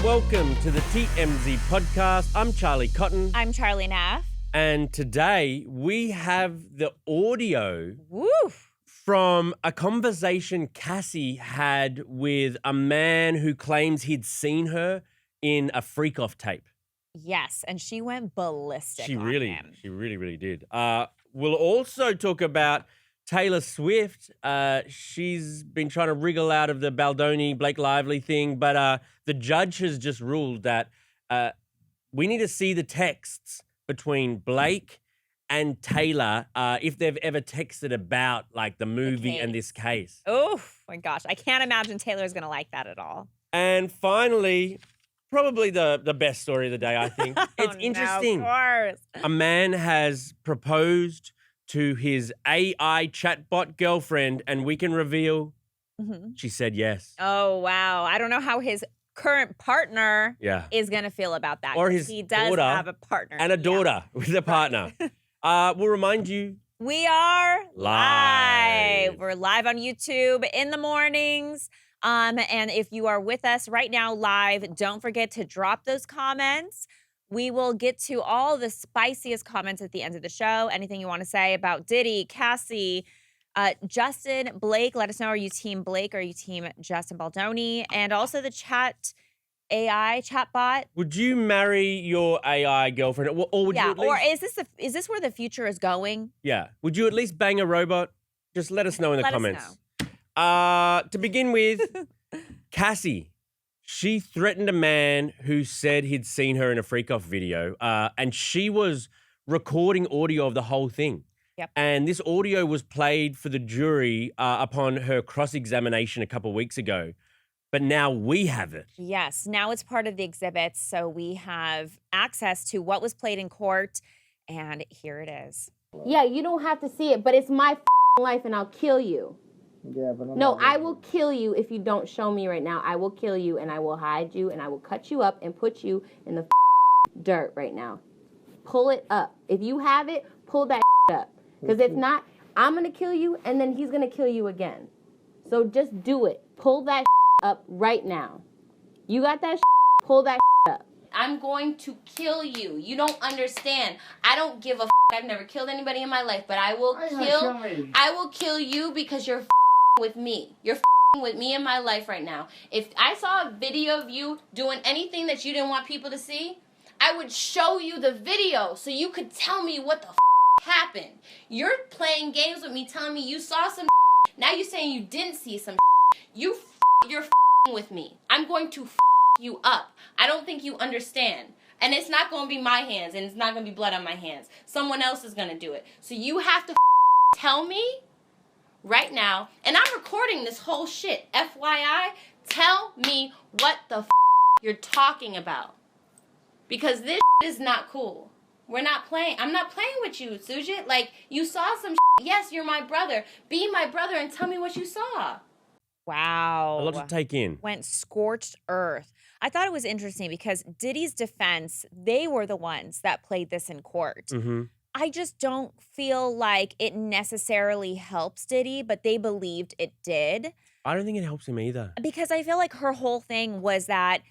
welcome to the TMZ podcast. I'm Charlie Cotton. I'm Charlie Neff. And today we have the audio Woo! from a conversation Cassie had with a man who claims he'd seen her in a freak-off tape. Yes, and she went ballistic on him. She really did. We'll also talk about Taylor Swift. She's been trying to wriggle out of the Baldoni, Blake Lively thing, but the judge has just ruled that we need to see the texts between Blake and Taylor if they've ever texted about like the movie and this case. Oh my gosh, I can't imagine Taylor's gonna like that at all. And finally, probably the best story of the day, I think. It's interesting. No, of course. A man has proposed to his AI chatbot girlfriend, and we can reveal she said yes. Oh, wow. I don't know how his current partner is going to feel about that. Or his he does daughter have a partner. and a daughter with a partner. We'll remind you. We are live. We're live on YouTube in the mornings. And if you are with us right now live, don't forget to drop those comments. We will get to all the spiciest comments at the end of the show. Anything you want to say about Diddy, Cassie, Justin, Blake, let us know. Are you team Blake or are you team Justin Baldoni? And also the chatbot. Would you marry your AI girlfriend? Or would you at least, or is this where the future is going? Yeah. Would you at least bang a robot? Just let us know in the comments. To begin with, Cassie. She threatened a man who said he'd seen her in a freak-off video, and she was recording audio of the whole thing. Yep. And this audio was played for the jury upon her cross-examination a couple of weeks ago. But now we have it. Yes, now it's part of the exhibits, so we have access to what was played in court, and here it is. Yeah, you don't have to see it, but it's my life, and I'll kill you. Yeah, but no, I will kill you if you don't show me right now. I will kill you, and I will hide you, and I will cut you up and put you in the dirt right now. Pull it up. If you have it, pull that up. Because if not, I'm going to kill you, and then he's going to kill you again. So just do it. Pull that up right now. You got that pull that up. I'm going to kill you. You don't understand. I don't give a I've never killed anybody in my life, but I will kill you because you're with me. You're with me in my life right now. If I saw a video of you doing anything that you didn't want people to see, I would show you the video so you could tell me what the happened. You're playing games with me, telling me you saw some now you're saying you didn't see some you're with me. I'm going to you up. I don't think you understand. And it's not going to be my hands, and it's not going to be blood on my hands. Someone else is going to do it. So you have to tell me right now, and I'm recording this whole shit. FYI, tell me what the you're talking about. Because this is not cool. We're not playing. I'm not playing with you, Sujit. Like, you saw some Yes, you're my brother. Be my brother and tell me what you saw. Wow. A lot to take in. Went scorched earth. I thought it was interesting because Diddy's defense, they were the ones that played this in court. Mm-hmm. I just don't feel like it necessarily helps Diddy, but they believed it did. I don't think it helps him either. Because I feel like her whole thing was that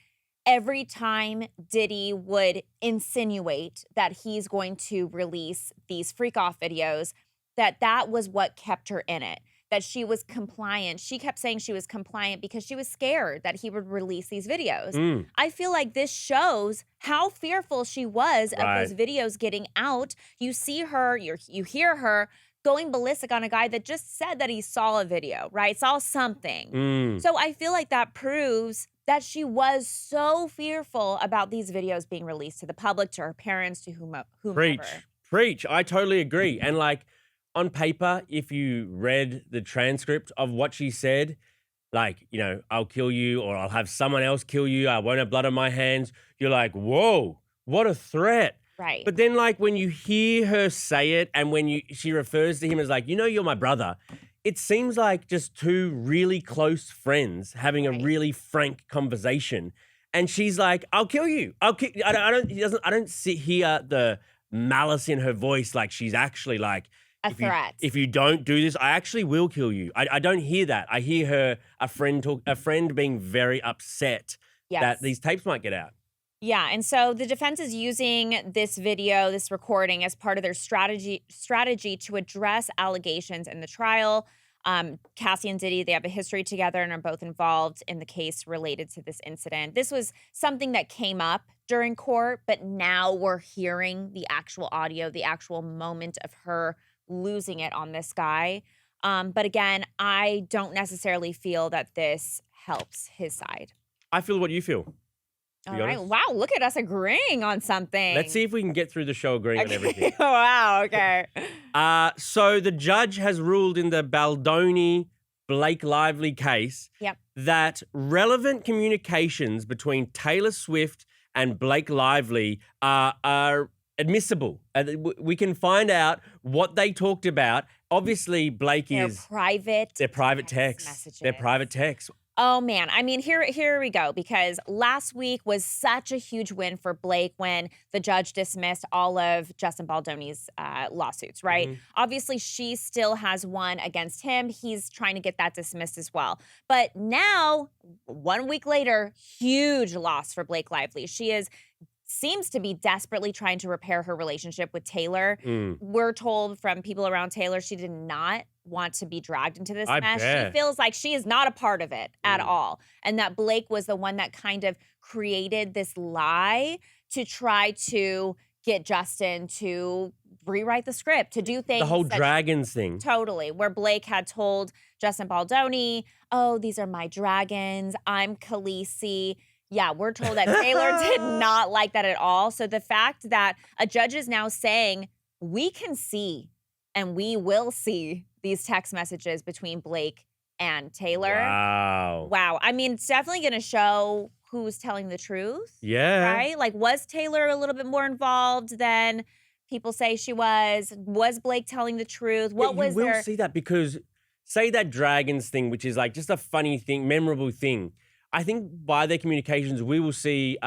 every time Diddy would insinuate that he's going to release these freak-off videos, that was what kept her in it. That she was compliant. She kept saying she was compliant because she was scared that he would release these videos. I feel like this shows how fearful she was of those videos getting out. You see her, you hear her going ballistic on a guy that just said that he saw a video, right? Saw something. So I feel like that proves that she was so fearful about these videos being released to the public, to her parents, to whomever. Preach. I totally agree. And like, on paper, if you read the transcript of what she said, like, you know, I'll kill you or I'll have someone else kill you, I won't have blood on my hands, you're like, whoa, what a threat. Right. But then, like, when you hear her say it and when she refers to him as like, you know, you're my brother, it seems like just two really close friends having a really frank conversation. And she's like, I'll kill you. I don't hear the malice in her voice like she's actually like, a threat. If you don't do this, I actually will kill you. I don't hear that. I hear her, a friend being very upset that these tapes might get out. Yeah, and so the defense is using this video, this recording, as part of their strategy to address allegations in the trial. Cassie and Diddy, they have a history together and are both involved in the case related to this incident. This was something that came up during court, but now we're hearing the actual audio, the actual moment of her losing it on this guy. But again, I don't necessarily feel that this helps his side. I feel what you feel. All right. Wow, look at us agreeing on something. Let's see if we can get through the show agreeing on everything. Wow, okay. So the judge has ruled in the Baldoni Blake Lively case that relevant communications between Taylor Swift and Blake Lively are admissible. We can find out what they talked about. Obviously, Blake is... They're private texts. Messages. They're private texts. Oh, man. I mean, here we go, because last week was such a huge win for Blake when the judge dismissed all of Justin Baldoni's lawsuits, right? Mm-hmm. Obviously, she still has one against him. He's trying to get that dismissed as well. But now, 1 week later, huge loss for Blake Lively. She seems to be desperately trying to repair her relationship with Taylor. We're told from people around Taylor she did not want to be dragged into this mess. Bet. She feels like she is not a part of it at all. And that Blake was the one that kind of created this lie to try to get Justin to rewrite the script, to do things. The whole dragons thing. Totally. Where Blake had told Justin Baldoni, oh, these are my dragons. I'm Khaleesi. Yeah, we're told that Taylor did not like that at all. So the fact that a judge is now saying we can see and we will see these text messages between Blake and Taylor. Wow. I mean, it's definitely going to show who's telling the truth. Yeah. Right? Like, was Taylor a little bit more involved than people say she was? Was Blake telling the truth? What was there? You will see that, because say that dragons thing, which is like just a funny thing, memorable thing. I think by their communications, we will see,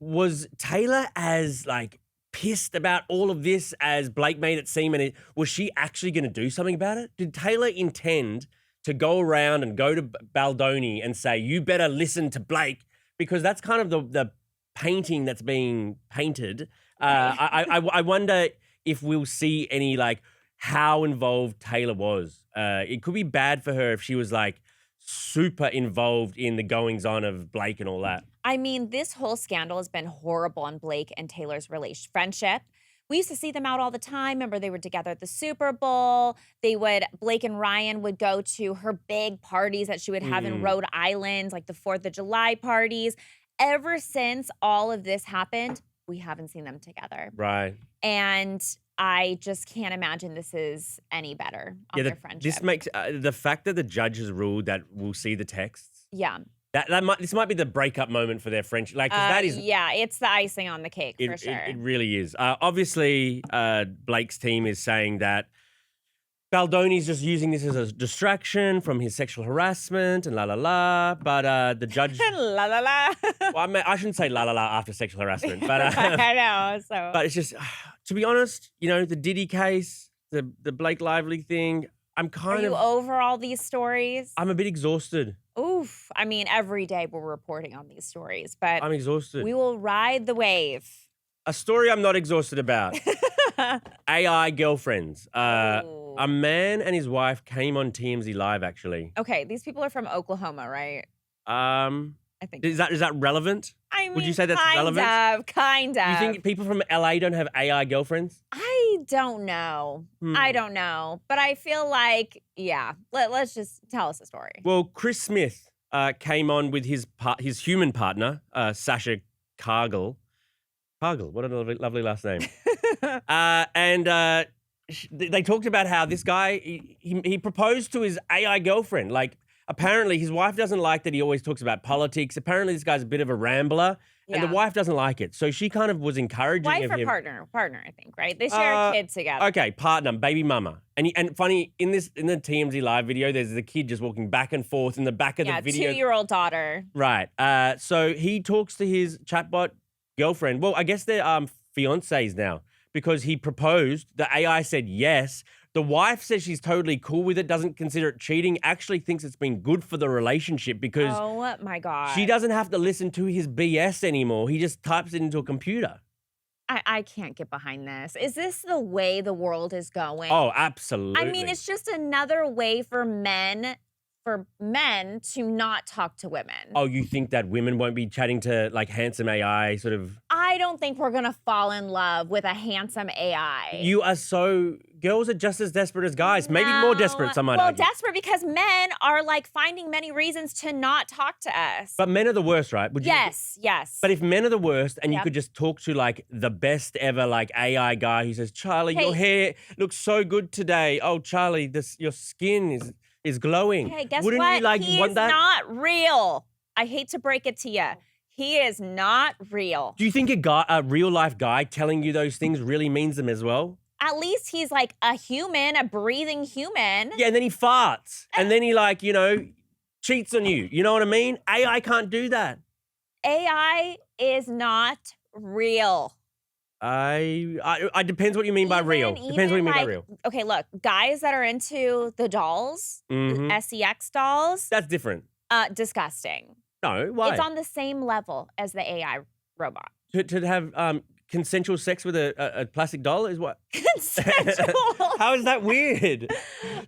was Taylor as like pissed about all of this as Blake made it seem? And was she actually going to do something about it? Did Taylor intend to go around and go to Baldoni and say, you better listen to Blake? Because that's kind of the painting that's being painted. I wonder if we'll see any, like, how involved Taylor was. It could be bad for her if she was like super involved in the goings on of Blake and all that. I mean, this whole scandal has been horrible on Blake and Taylor's friendship. We used to see them out all the time. Remember, they were together at the Super Bowl. Blake and Ryan would go to her big parties that she would have in Rhode Island, like the 4th of July parties. Ever since all of this happened, we haven't seen them together. Right. And I just can't imagine this is any better on their friendship. This makes the fact that the judge has ruled that we'll see the texts. Yeah. This might be the breakup moment for their friendship. Like, that is. Yeah, it's the icing on the cake for sure. It really is. Obviously, Blake's team is saying that Baldoni's just using this as a distraction from his sexual harassment and la la la. But the judge. La la la. Well, I shouldn't say la la la after sexual harassment. But I know. So. But it's just, to be honest, the Diddy case, the Blake Lively thing. I'm kind of. Are you over all these stories? I'm a bit exhausted. Oof. I mean, every day we're reporting on these stories, but I'm exhausted. We will ride the wave. A story I'm not exhausted about. AI girlfriends. A man and his wife came on TMZ Live, actually. Okay, these people are from Oklahoma, right? I think. Is that relevant? I mean, would you say that's relevant? Kind of. You think people from LA don't have AI girlfriends? I don't know. I don't know. But I feel like, yeah, let's just tell us a story. Well, Chris Smith came on with his human partner, Sasha Cargill. Cargill, what a lovely last name. And they talked about how this guy, he proposed to his AI girlfriend. Like, apparently his wife doesn't like that he always talks about politics. Apparently this guy's a bit of a rambler. Yeah. And the wife doesn't like it. So she kind of was encouraging him. Wife or partner? Partner, I think, right? They share a kid together. Okay, partner, baby mama. And funny, in the TMZ Live video, there's the kid just walking back and forth in the back of the video. Yeah, 2-year-old daughter. Right. So he talks to his chatbot girlfriend. Well, I guess they're fiancés now, because he proposed. The AI said yes. The wife says she's totally cool with it, doesn't consider it cheating, actually thinks it's been good for the relationship because Oh my God. she doesn't have to listen to his BS anymore. He just types it into a computer. I can't get behind this. Is this the way the world is going? Oh, absolutely. I mean, it's just another way for men to not talk to women. Oh, you think that women won't be chatting to like handsome AI sort of? I don't think we're gonna fall in love with a handsome AI. Girls are just as desperate as guys, maybe more desperate, some might Well, argue. desperate because men are like finding many reasons to not talk to us. But men are the worst, right? Yes. But if men are the worst and you Yep. could just talk to like the best ever like AI guy who says, Charlie, Hey. your hair looks so good today. Oh, Charlie, your skin is glowing. Hey, guess Wouldn't what? you like He want is that? not real. I hate to break it to you. He is not real. Do you think a real life guy telling you those things really means them as well? At least he's like a human, a breathing human. Yeah, and then he farts. And then he like, cheats on you. You know what I mean? AI can't do that. AI is not real. I depends what you mean by real. Depends what you mean by real. Okay, look, guys that are into the dolls, Mhm. the SEX dolls, That's different. disgusting. No, why? It's on the same level as the AI robot. To have consensual sex with a plastic doll is what? Consensual. How is that weird?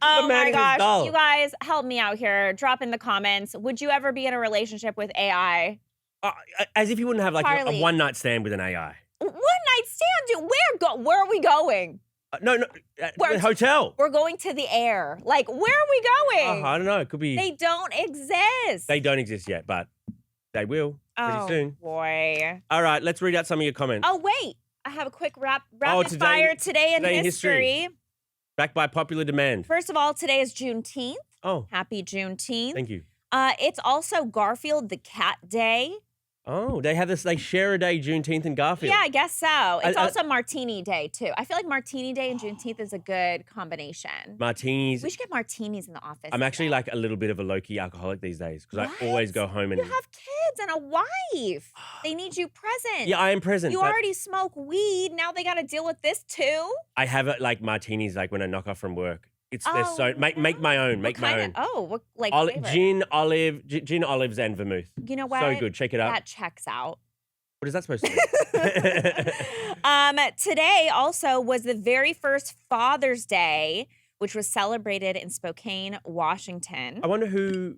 Oh A man my and his gosh, doll. you guys, help me out here. Drop in the comments. Would you ever be in a relationship with AI? As if you wouldn't have like a Charlie. one night stand with an AI. One night stand, dude. Where are we going? No, Where- the hotel. We're going to the air. Like, where are we going? I don't know. It could be. They don't exist. They don't exist yet, but they will pretty soon. Boy. All right, let's read out some of your comments. Oh, wait. I have a quick rapid today- fire today in today in history. Backed by popular demand. First of all, today is Juneteenth. Oh, Happy Juneteenth. thank you. It's also Garfield the Cat Day. Oh, they have this. They share a day, Juneteenth and Garfield. Yeah, I guess so. It's I- also Martini Day, too. I feel like Martini Day and Juneteenth is a good combination. Martinis. We should get martinis in the office. I'm actually today. like a little bit of a low-key alcoholic these days because I always What? go home and. You have kids and a wife. They need you present. Yeah, I am present. You but already smoke weed. Now they got to deal with this, too? I have it like martinis, like when I knock off from work. They're Oh, so make my own. Make What my kind own. of- what, like flavor? Gin, olives, and vermouth. You know what? So good. Check it out. That checks out. What is that supposed to be? Today also was the very first Father's Day, which was celebrated in Spokane, Washington. I wonder who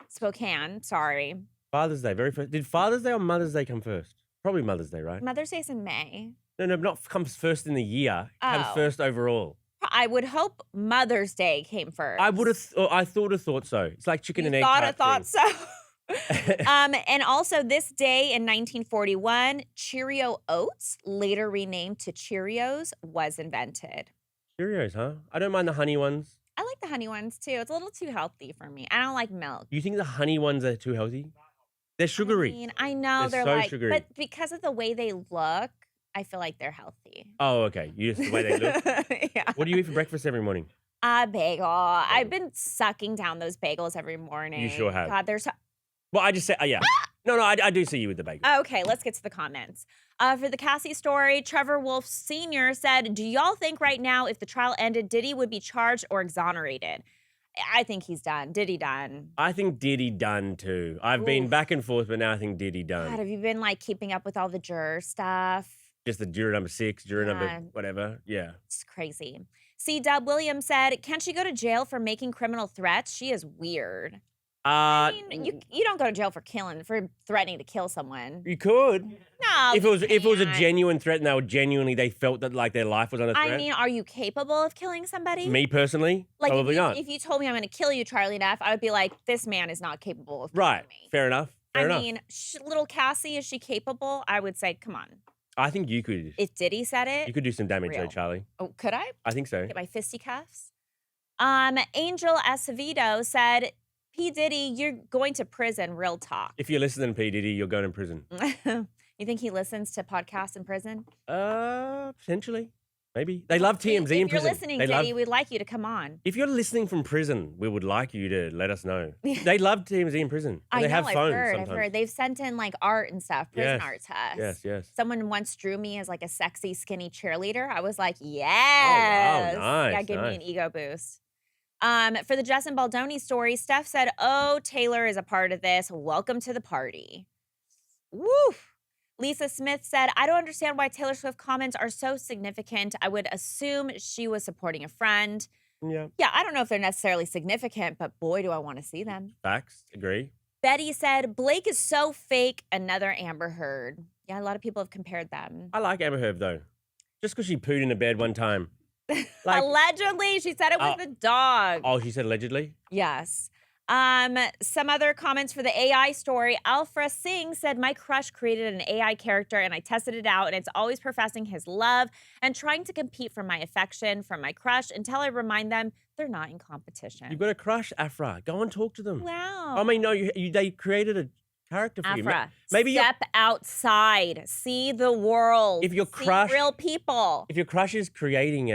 Spokane, sorry. Father's Day very first. Did Father's Day or Mother's Day come first? Probably Mother's Day, right? Mother's Day's in May. No, not comes first in the year. Comes Oh. first overall. I would hope Mother's Day came first. I would have. I thought so. It's like chicken and egg. Thought type so. And also this day in 1941, Cheerio Oats, later renamed to Cheerios, was invented. Cheerios, huh? I don't mind the honey ones. I like the honey ones too. It's a little too healthy for me. I don't like milk. You think the honey ones are too healthy? They're sugary. I mean, I know They're they're so like, sugary. but because of the way they look, I feel like they're healthy. Oh, okay. You just the way they look. Yeah. What do you eat for breakfast every morning? A bagel. I've been sucking down those bagels every morning. You sure have. God, they're so. Well, I just said, yeah. No, I do see you with the bagel. Okay, let's get to the comments. For the Cassie story, Trevor Wolf Sr. said, "Do y'all think right now, if the trial ended, Diddy would be charged or exonerated?" I think he's done. Diddy done. I think Diddy done too. I've been Oof. back and forth, but now I think Diddy done. God, have you been like keeping up with all the juror stuff? Just the juror number 6, juror Yeah. number whatever. Yeah. It's crazy. C. Dub Williams said, "Can't she go to jail for making criminal threats? She is weird." I mean, you don't go to jail for threatening to kill someone. you could. No, If it was a can't. genuine threat and they felt that like their life was under threat. I mean, are you capable of killing somebody? Me personally, like probably not. If you told me I'm going to kill you, Charlie Neff, I would be like, this man is not capable of killing Right. me. Fair enough. Fair enough. I mean, little Cassie, is she capable? I would say, come on. I think you could. If Diddy said it, You could do some damage though, real. Charlie. oh, could I I think so. get my fisticuffs? Angel Acevedo said, "P. Diddy, you're going to prison, real talk." If you're listening, P. Diddy, you're going to prison. You think he listens to podcasts in prison? Potentially. Maybe. They love TMZ in If you're prison. listening, They Diddy, love- we'd like you to come on. If you're listening from prison, we would like you to let us know. They love TMZ in prison. And they have phones I've sometimes. heard. They've sent in like art and stuff, prison Yes. art to us. Yes. Someone once drew me as like a sexy, skinny cheerleader. I was like, yes. Oh, nice. Yeah, gave me nice. an ego boost. For the Justin Baldoni story, Steph said, "Oh, Taylor is a part of this. Welcome to the party." Woo! Lisa Smith said, "I don't understand why Taylor Swift comments are so significant. I would assume she was supporting a friend." Yeah. Yeah, I don't know if they're necessarily significant, but boy, do I want to see them. Facts. Agree. Betty said, "Blake is so fake. Another Amber Heard." Yeah, a lot of people have compared them. I like Amber Heard though. Just because she pooed in a bed one time. Like, Allegedly, she said it was the dog. oh, she said allegedly? Yes. Some other comments for the AI story. Alfra Singh said, "My crush created an AI character and I tested it out, and it's always professing his love and trying to compete for my affection from my crush until I remind them they're not in competition." You've got a crush, Afra. Go and talk to them. Wow. I mean, no, they created a character for you. Afra, Maybe step outside, see the world. If your see crush- real people. if your crush is creating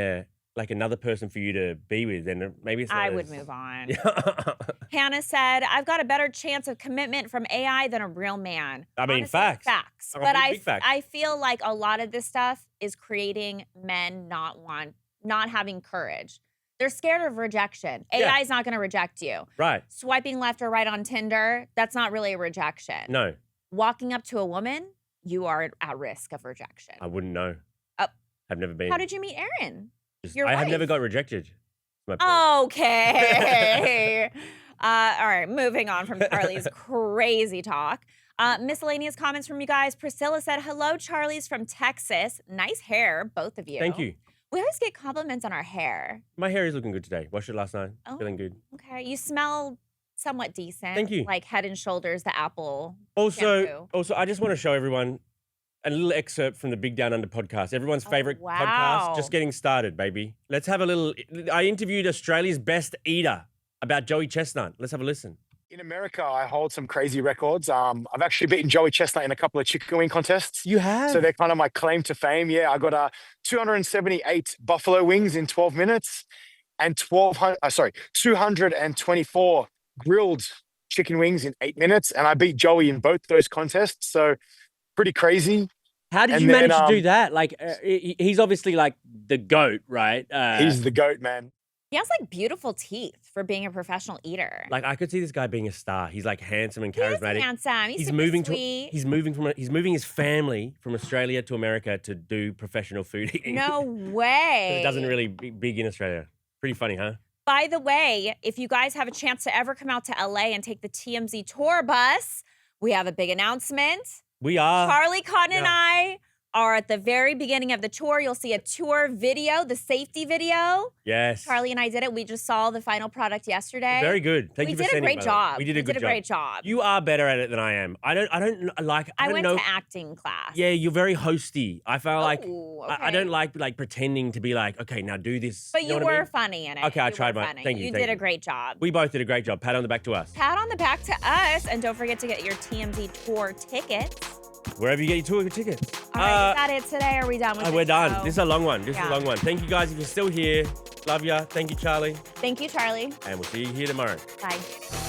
another person for you to be with, then maybe it's not I as- would move on. Yeah. Hannah said, "I've got a better chance of commitment from AI than a real man." I mean, Honestly, facts. Facts. I But mean, big facts. I feel like a lot of this stuff is creating men not having courage. They're scared of rejection. Yeah. AI is not going to reject you. Right. Swiping left or right on Tinder, that's not really a rejection. No, Walking up to a woman, you are at risk of rejection. I wouldn't know. Oh. I've never been. How did you meet Aaron? Just- your I have never wife? got rejected. That's my point. Okay. All right, moving on from Charlie's crazy talk. Miscellaneous comments from you guys. Priscilla said, "Hello, Charlie's from Texas. Nice hair, both of you." Thank you. We always get compliments on our hair. My hair is looking good today. Washed it last night. Oh. Feeling good. Okay, you smell somewhat decent. Thank you. Like Head and Shoulders, the apple. Also, shampoo. I just want to show everyone a little excerpt from the Big Down Under podcast. Everyone's favorite wow. podcast. Just getting started, baby. Let's have a little. I interviewed Australia's best eater about Joey Chestnut. Let's have a listen. In America, I hold some crazy records. I've actually beaten Joey Chestnut in a couple of chicken wing contests. You have. So they're kind of my claim to fame. Yeah, I got 278 buffalo wings in 12 minutes and 224 grilled chicken wings in 8 minutes. And I beat Joey in both those contests. So pretty crazy. How did and you then, manage to do that? Like, he's obviously like the GOAT, right? He's the GOAT, man. He has like beautiful teeth for being a professional eater. Like, I could see this guy being a star. He's like handsome and He is charismatic. handsome. He's super moving sweet. he's moving his family from Australia to America to do professional food eating. No 'Cause way. it doesn't really be big in Australia. Pretty funny, huh? By the way, if you guys have a chance to ever come out to LA and take the TMZ tour bus, we have a big announcement. We are. Charlie Cotton and yeah. I are at the very beginning of the tour. You'll see a tour video, the safety video. Yes. Charlie and I did it. We just saw the final product yesterday. Very good. Thank we you for did a sending great it, by the way. job. We did a good job. great job. You are better at it than I am. I don't like. I don't went know. to acting class. Yeah, you're very hosty. I felt like Ooh, I okay. don't like pretending to be like, okay, now do this. But you know were what I mean? funny in it. Okay, I You tried were my- funny. thank you, You thank did a you. great job. We both did a great job. Pat on the back to us. Pat on the back to us, and don't forget to get your TMZ tour tickets. Wherever you get your tour tickets. All right, is that it today? Are we done with We're this done. show? This is a long one. This is Yeah. a long one. Thank you guys if you're still here. Love ya. Thank you, Charlie. Thank you, Charlie. And we'll see you here tomorrow. Bye.